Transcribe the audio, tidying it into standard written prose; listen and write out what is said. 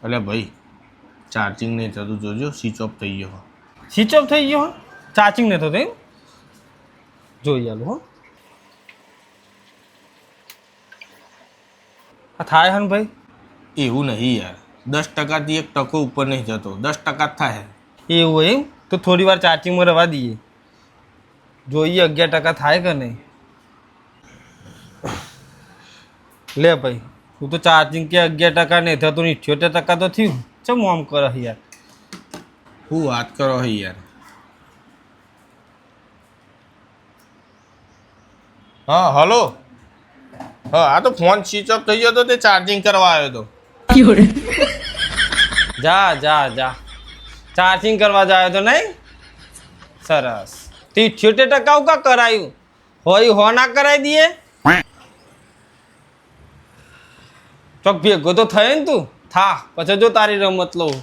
અલે ભાઈ ચાર્જિંગ નહીં થતું, જોજો સ્વિચ ઓફ થઈ ગયો. સ્વિચ ઓફ થઈ ગયો? ચાર્જિંગ નતો થયું? જોઈ આલો હો. આ થાય હન ભાઈ? એવું નહીં યાર, 10%થી 1% ઉપર નહીં જતો, 10% જ થાય. એવું એમ? તો થોડી વાર ચાર્જિંગમાં રહેવા દઈએ, જોઈએ 11% થાય કે નહીં. લે ભાઈ, તું તો ચાર્જિંગ કે 11% નહીં થતું ને 78% તો થયું. ચમ આમ કરે યાર? શું વાત કરો હે યાર. હા હલો. હા આ તો ફોન સ્વિચ ઓફ થઈ ગયો હતો, તે ચાર્જિંગ કરવા આવ્યો હતો. જા જા જા, ચાર્જિંગ કરવા જાય તો નહીં? સરસ. તે 78% કા કરાયું હોય? હો ના કરાવી દઈએ? ચોક ભેગો તો થયો ને તું? થા પછી જો તારી રમત લઉં.